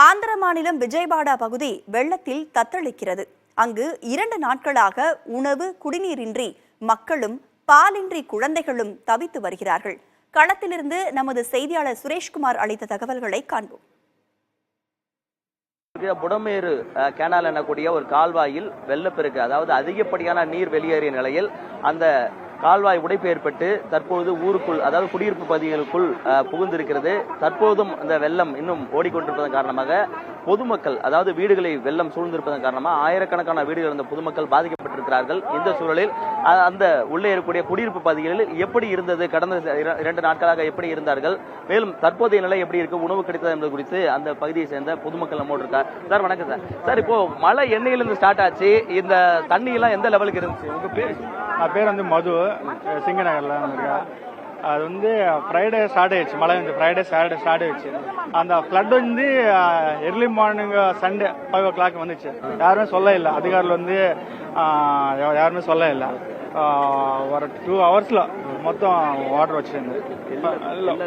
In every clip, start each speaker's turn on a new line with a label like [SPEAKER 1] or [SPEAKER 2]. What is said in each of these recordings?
[SPEAKER 1] ஆந்திர மாநிலம் விஜயவாடா பகுதி வெள்ளத்தில் தத்தளிக்கிறது. அங்கு 2 நாட்களாக உணவு, குடிநீரின்றி மக்களும் பாலின்றி குழந்தைகளும் தவித்து வருகிறார்கள். களத்திலிருந்து நமது செய்தியாளர் சுரேஷ்குமார் அளித்த தகவல்களை காண்போம்.
[SPEAKER 2] புடமேறு கேனால் எனக்கூடிய ஒரு கால்வாயில் வெள்ளப்பெருக்கு, அதாவது அதிகப்படியான நீர் வெளியேறிய நிலையில் அந்த கால்வாய் உடைப்பு ஏற்பட்டு தற்போது ஊருக்குள், அதாவது குடியிருப்பு பகுதிகளுக்குள் புகுந்திருக்கிறது. தற்போதும் இந்த வெள்ளம் இன்னும் ஓடிக்கொண்டிருப்பதன் காரணமாக பொதுமக்கள், அதாவது வீடுகளை வெள்ளம் சூழ்ந்திருப்பதன் காரணமாக ஆயிரக்கணக்கான வீடுகள் இருந்த பொதுமக்கள் பாதிக்கப்பட்டிருக்கிறார்கள். இந்த சூழலில் அந்த உள்ளே இருக்கக்கூடிய குடியிருப்பு பகுதிகளில் எப்படி இருந்தது, கடந்த 2 நாட்களாக எப்படி இருந்தார்கள், மேலும் தற்போதைய நிலை எப்படி இருக்கு, உணவு கிடைத்தது என்பது குறித்து அந்த பகுதியை சேர்ந்த பொதுமக்கள் நம்மோடு இருக்கார். சார் வணக்கம் சார். சார், இப்போ மழை எண்ணெயிலிருந்து ஸ்டார்ட் ஆச்சு, இந்த தண்ணி எல்லாம் எந்த லெவலுக்கு இருந்துச்சு? உங்க பேர்?
[SPEAKER 3] பேர் வந்து மது, சிங்கநகர்ல இருக்கா. அது வந்து ஃப்ரைடே ஸ்டார்ட் ஆயிடுச்சு. மழை வந்து ஃப்ரைடே சாட்டர்டே ஸ்டார்ட் ஆயிடுச்சு. அந்த ஃப்ளட் வந்து எர்லி மார்னிங் சண்டே 5 o'clock வந்துச்சு. யாருமே சொல்ல இல்லை, அதிகாரிகள் வந்து யாருமே சொல்ல இல்லை. ஒரு 2 hours மொத்தம் வாட்டர் வச்சிருந்து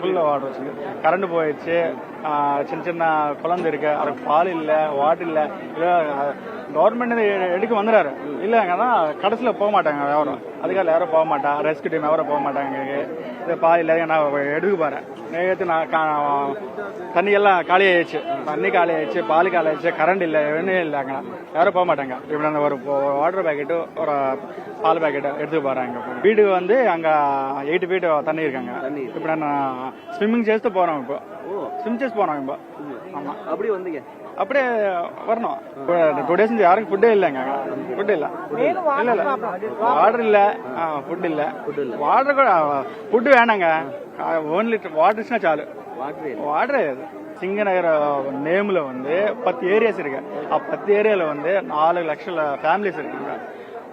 [SPEAKER 3] ஃபுல்லாக வாட்டர் வச்சுருக்கு. கரண்ட் போயிடுச்சு. சின்ன சின்ன குழந்தை இருக்கு, அதுக்கு பால் இல்லை, வாட்டர் இல்லை. கவர்மெண்ட் எடுக்க வந்துடுறாரு இல்லைங்கன்னா கடைசியில் போக மாட்டாங்க யாரும், அதிகாரில் யாரும் போக மாட்டா, ரெஸ்கியூ டீம் யாரும் போக மாட்டாங்க. இது பால் இல்லை, நான் எடுக்க போறேன். நேற்று நான் தண்ணி எல்லாம் காலி ஆயிடுச்சு, தண்ணி காலி ஆயிடுச்சு, பால் காலி ஆயிடுச்சு, கரண்ட் இல்லை, ஒன்றும் இல்லைங்க, யாரும் போக மாட்டாங்க. இப்படி அந்த ஒரு வாட்டர் பேக்கெட்டு, ஒரு பால் பேக்கெட்டு எடுத்துக்க போறாங்க. வீட்டுக்கு வந்து அங்கே 8 feet தண்ணி இருக்காங்க. இப்படி நான் ஸ்விம்மிங் చేస్తూ போறோம். இப்போ ஸ்விம் చేసి போறோம். இப்போ ஆமா,
[SPEAKER 2] அப்படி வந்தீங்க?
[SPEAKER 3] அப்படியே வரணும். 2 days யாருக்கும் ஃபுட்டே இல்லைங்க. ஃபுட் இல்ல, இல்ல இல்ல, வாட்டர் இல்ல, ஃபுட் இல்ல. வாட்டர் கூட ஃபுட் வேணாங்க, ஓன்லி வாட்டர்ஸ்னா சாலு. வாட்டர் சிங்கநகர் நேம்ல வந்து 10 ஏரியாஸ் இருக்கு. 10 ஏரியால வந்து 4 லட்சம் ఫ్యామిలీస్ இருக்குங்க.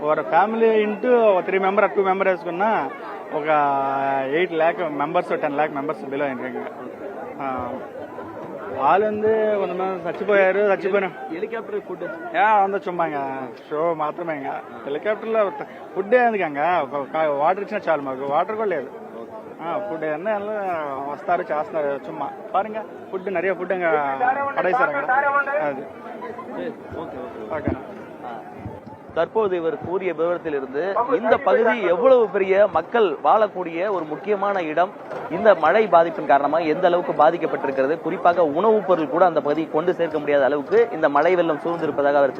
[SPEAKER 3] ஒரு ఫ్యామిలీ ఇంటూ 3 member 2 member వేసుకున్నా ఒక 8 lakh members 10 lakh members below இருக்காங்க. వాళ్ళు வந்து కొంతమంది చచ్చిపోయిన
[SPEAKER 2] హెలికాప్టర్ ఫుడ్
[SPEAKER 3] అంతా చుమ్మాంగ షో మాత్రమే. హెలికాప్టర్ లో ఫుడ్ ఎందుకంగా, వాటర్ ఇచ్చినా చాలు, మాకు వాటర్ కూడా లేదు. ఫుడ్ என்ன వస్తారు చేస్తున్నారు சும்மா பாருங்க. ஃபுட் நிறைய ஃபுட் அங்க படைசாங்க. அது ஓகேண்ணா.
[SPEAKER 2] தற்போது இவர் கூறிய விவரத்திலிருந்து இந்த பகுதி எவ்வளவு பெரிய மக்கள் வாழக்கூடிய ஒரு முக்கியமான இடம், இந்த மழை பாதிப்பின் காரணமாக எந்த அளவுக்கு பாதிக்கப்பட்டிருக்கிறது, குறிப்பாக உணவுப் பொருள் கூட அந்த பகுதியை கொண்டு சேர்க்க முடியாத அளவுக்கு இந்த மழை வெள்ளம் சூழ்ந்திருப்பதாக அவர்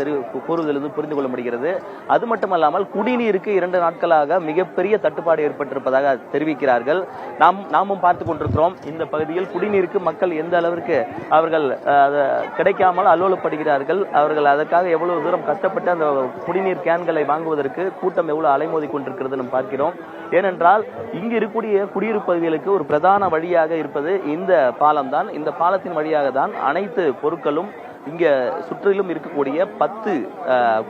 [SPEAKER 2] கூறுவதிலிருந்து புரிந்து கொள்ள முடிகிறது. அது மட்டுமல்லாமல் குடிநீருக்கு 2 நாட்களாக மிகப்பெரிய தட்டுப்பாடு ஏற்பட்டிருப்பதாக தெரிவிக்கிறார்கள். நாமும் பார்த்துக் கொண்டிருக்கிறோம். இந்த பகுதியில் குடிநீருக்கு மக்கள் எந்த அளவிற்கு அவர்கள் கிடைக்காமல் அல்லோலப்படுகிறார்கள். அவர்கள் அதற்காக எவ்வளவு தூரம் கஷ்டப்பட்டு அந்த குடிநீர் கேன்களை வாங்குவதற்கு கூட்டம் எவ்வளவு அலைமோதி கொண்டிருக்கிறது நாம் பார்க்கிறோம். ஏனென்றால் இங்கு இருக்கக்கூடிய குடியிருப்பு பகுதிகளுக்கு ஒரு பிரதான வழியாக இருப்பது இந்த பாலம் தான். இந்த பாலத்தின் வழியாக தான் அனைத்து பொருட்களும் இங்க சுற்றிலும் இருக்கக்கூடிய 10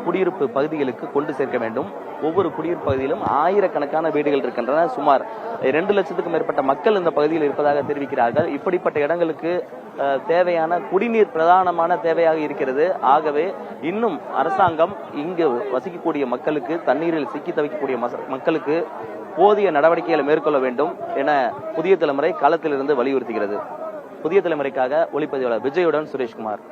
[SPEAKER 2] குடியிருப்பு பகுதிகளுக்கு கொண்டு சேர்க்க வேண்டும். ஒவ்வொரு குடியிருப்பு பகுதியிலும் ஆயிரக்கணக்கான வீடுகள் இருக்கின்றன. சுமார் 2 லட்சத்துக்கும் மேற்பட்ட மக்கள் இந்த பகுதியில் இருப்பதாக தெரிவிக்கிறார்கள். இப்படிப்பட்ட இடங்களுக்கு தேவையான குடிநீர் பிரதானமான தேவையாக இருக்கிறது. ஆகவே இன்னும் அரசாங்கம் இங்கு வசிக்கக்கூடிய மக்களுக்கு, தண்ணீரில் சிக்கி தவிக்கக்கூடிய மக்களுக்கு போதிய நடவடிக்கைகளை மேற்கொள்ள வேண்டும் என புதிய தலைமுறை களத்திலிருந்து வலியுறுத்துகிறது. புதிய தலைமுறைக்காக ஒளிப்பதிவாளர் விஜயுடன் சுரேஷ்குமார்.